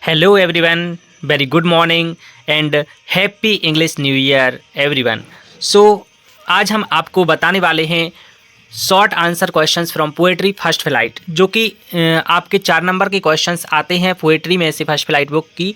Hello everyone, very good morning and happy English new year everyone. So आज हम आपको बताने वाले हैं short answer questions from poetry first flight, जो कि आपके 4 नंबर के क्वेश्चंस आते हैं पोएट्री में से फर्स्ट फ्लाइट बुक की।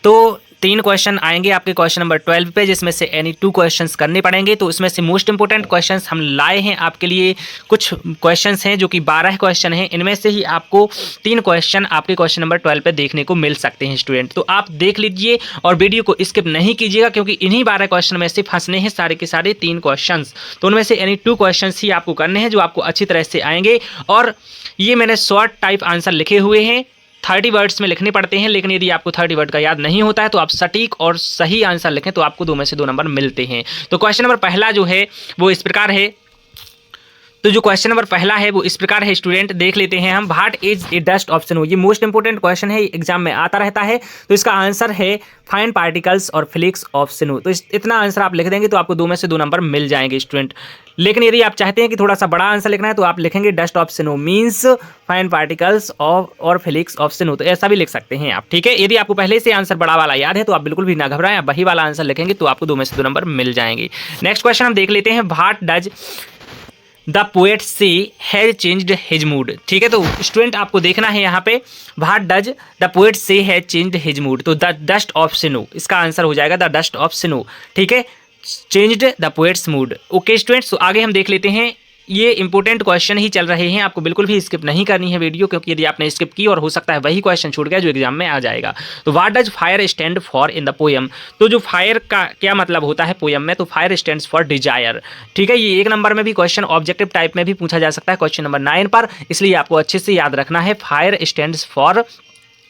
तो 3 क्वेश्चन आएंगे आपके क्वेश्चन नंबर 12 पे, जिसमें से एनी 2 क्वेश्चंस करने पड़ेंगे। तो उसमें से मोस्ट इंपॉर्टेंट क्वेश्चंस हम लाए हैं आपके लिए। कुछ क्वेश्चंस हैं जो कि 12 क्वेश्चन हैं, इनमें से ही आपको 3 क्वेश्चन आपके क्वेश्चन नंबर 12 पे देखने को मिल सकते हैं स्टूडेंट। तो आप देख लीजिए और वीडियो को स्किप नहीं कीजिएगा, क्योंकि इन्हीं 12 क्वेश्चन में से फंसने हैं सारे के सारे 3 क्वेश्चन। तो उनमें से एनी 2 क्वेश्चन ही आपको करने हैं जो आपको अच्छी तरह से आएंगे। और ये मैंने शॉर्ट टाइप आंसर लिखे हुए हैं, 30 वर्ड्स में लिखने पड़ते हैं, लेकिन यदि आपको 30 वर्ड का याद नहीं होता है तो आप सटीक और सही आंसर लिखें तो आपको 2 में से 2 नंबर मिलते हैं। तो क्वेश्चन नंबर पहला जो है वो इस प्रकार है। तो जो क्वेश्चन नंबर पहला है वो इस प्रकार है स्टूडेंट, देख लेते हैं हम। What is a dust of snow. ये मोस्ट इंपोर्टेंट क्वेश्चन है, एग्जाम में आता रहता है। तो इसका आंसर है फाइन पार्टिकल्स और फ्लिक्स ऑफ स्नो। तो इतना आंसर आप लिख देंगे तो आपको 2 में से 2 नंबर मिल जाएंगे स्टूडेंट। लेकिन यदि आप चाहते हैं कि थोड़ा सा बड़ा आंसर लिखना है तो आप लिखेंगे dust of snow means fine particles of और फ्लिक्स ऑफ स्नो। तो ऐसा भी लिख सकते हैं आप, ठीक है। यदि आपको पहले से आंसर बड़ा वाला याद है तो आप बिल्कुल भी ना घबराएं, आप वही वाला आंसर लिखेंगे तो आपको 2 में से 2 नंबर मिल जाएंगे। नेक्स्ट क्वेश्चन हम देख लेते हैं। व्हाट डज द पोएट से हैज चेंज्ड हिज मूड। ठीक है, तो स्टूडेंट आपको देखना है यहाँ पे व्हाट डज द पोएट से हैज चेंज्ड हिज मूड। तो द डस्ट ऑफ स्नो, इसका आंसर हो जाएगा द डस्ट ऑफ स्नो। ठीक है, changed the poets mood. Okay students, तो आगे हम देख लेते हैं। ये इंपॉर्टेंट क्वेश्चन ही चल रहे हैं, आपको बिल्कुल भी स्किप नहीं करनी है वीडियो, क्योंकि यदि आपने स्किप की और हो सकता है वही क्वेश्चन छूट गया जो एग्जाम में आ जाएगा। तो what does fire stand for in the poem. तो जो फायर का क्या मतलब होता है पोएम में, तो फायर स्टैंड्स फॉर डिजायर। ठीक है, ये 1 नंबर में भी क्वेश्चन ऑब्जेक्टिव टाइप में भी पूछा जा सकता है क्वेश्चन नंबर 9 पर, इसलिए आपको अच्छे से याद रखना है fire stands for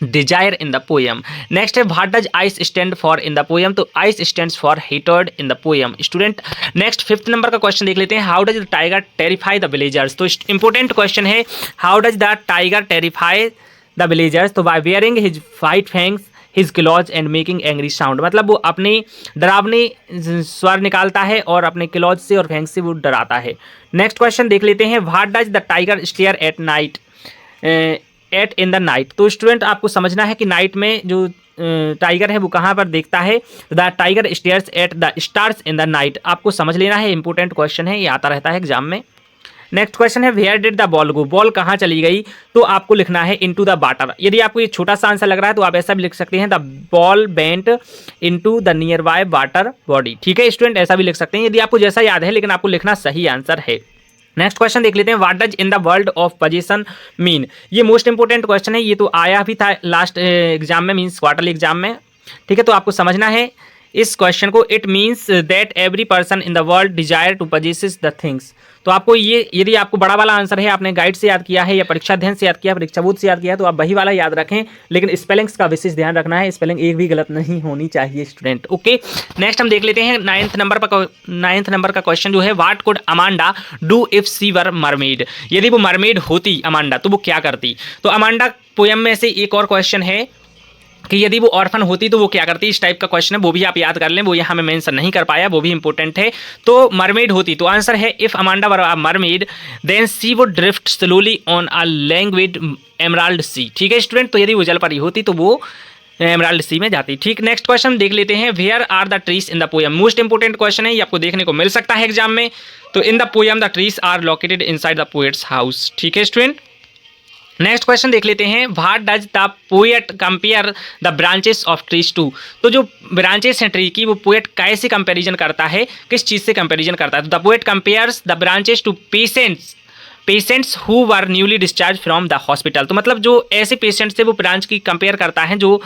desire in the poem. Next है what does ice stand for in the poem. तो ice stands for hatred in the poem student. Next 5th number का क्वेश्चन देख लेते हैं। How does the tiger terrify the villagers. तो important question है, how does the tiger terrify the villagers. तो by wearing his white fangs his claws and making angry sound. मतलब वो अपने डरावने स्वर निकालता है और अपने क्लॉज से और फैंग से वो डराता है। नेक्स्ट क्वेश्चन देख लेते हैं। What does the tiger stare at night at in the night. तो स्टूडेंट आपको समझना है कि नाइट में जो टाइगर है वो कहाँ पर देखता है। The tiger stairs at the stars in the night. आपको समझ लेना है, इंपॉर्टेंट क्वेश्चन है, ये आता रहता है एग्जाम में। नेक्स्ट क्वेश्चन है where did the ball go. Ball कहाँ चली गई। तो आपको लिखना है इनटू द वाटर। यदि आपको ये छोटा सा आंसर लग रहा है तो आप ऐसा भी लिख सकते हैं the ball went into the near by water body. ठीक है स्टूडेंट, ऐसा भी लिख सकते हैं यदि आपको जैसा याद है, लेकिन आपको लिखना सही आंसर है। नेक्स्ट क्वेश्चन देख लेते हैं। What does in the world of position mean. ये मोस्ट इंपोर्टेंट क्वेश्चन है, ये तो आया भी था लास्ट एग्जाम में, मीन्स क्वार्टरली एग्जाम में। ठीक है, तो आपको समझना है इस क्वेश्चन को। It means that every person in the world desire to possesses the things. तो आपको ये, यदि आपको बड़ा वाला आंसर है, आपने गाइड से याद किया है या परीक्षा अध्ययन से याद किया, परीक्षा बोध से याद किया है, तो आप वही वाला याद रखें, लेकिन स्पेलिंग्स का विशेष ध्यान रखना है, स्पेलिंग एक भी गलत नहीं होनी चाहिए स्टूडेंट। ओके, नेक्स्ट हम देख लेते हैं 9th नंबर का क्वेश्चन जो है। What could Amanda do if she were mermaid. यदि वो मरमेड होती अमांडा तो वो क्या करती। तो अमांडा पोएम में से एक और क्वेश्चन है कि यदि वो ऑर्फन होती तो वो क्या करती। इस टाइप का क्वेश्चन है, वो भी आप याद कर लें, वो यहाँ मैं मेंशन नहीं कर पाया, वो भी इंपॉर्टेंट है। तो मरमेड होती, तो आंसर है if Amanda were a mermaid then she would drift slowly on a language emerald sea. ठीक है स्टूडेंट, तो यदि वो जल परी होती तो वो एमराल्ड सी में जाती। ठीक, नेक्स्ट क्वेश्चन देख लेते हैं। Where are the trees in the poem. Most important question है, ये आपको देखने को मिल सकता है एग्जाम में। तो in the poem the trees are located inside the poet's house. ठीक है स्टूडेंट, नेक्स्ट क्वेश्चन देख लेते हैं। What does the poet compare the branches of trees to. तो जो ब्रांचेस हैं ट्री की, वो पोएट कैसे कंपैरिजन करता है, किस चीज़ से कंपैरिजन करता है। तो the poet compares the branches to patients who were newly discharge from the hospital. तो मतलब जो ऐसे पेशेंट से वो ब्रांच की कंपेयर करता है जो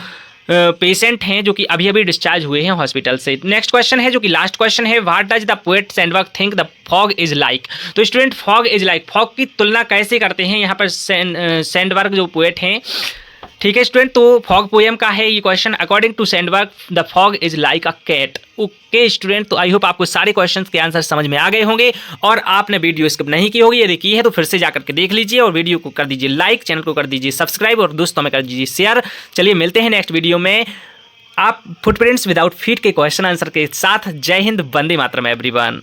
पेशेंट हैं जो कि अभी अभी डिस्चार्ज हुए हैं हॉस्पिटल से। नेक्स्ट क्वेश्चन है जो कि लास्ट क्वेश्चन है। What does the poet Sandburg think the fog is like. तो student fog is like, fog की तुलना कैसे करते हैं यहाँ पर सैंडबर्ग जो पोएट हैं। ठीक है स्टूडेंट, तो फॉग पोएम का है ये question. According to Sandburg the fog is like a cat. Okay student, तो आई होप आपको सारे क्वेश्चंस के आंसर समझ में आ गए होंगे और आपने वीडियो स्किप नहीं की होगी। यदि की है तो फिर से जाकर के देख लीजिए और वीडियो को कर दीजिए लाइक, चैनल को कर दीजिए सब्सक्राइब और दोस्तों में कर दीजिए शेयर। चलिए मिलते हैं नेक्स्ट वीडियो में आप फुटप्रिंट्स विदाउट फीट के क्वेश्चन आंसर के साथ। जय हिंद, वंदे मातरम एवरीवन।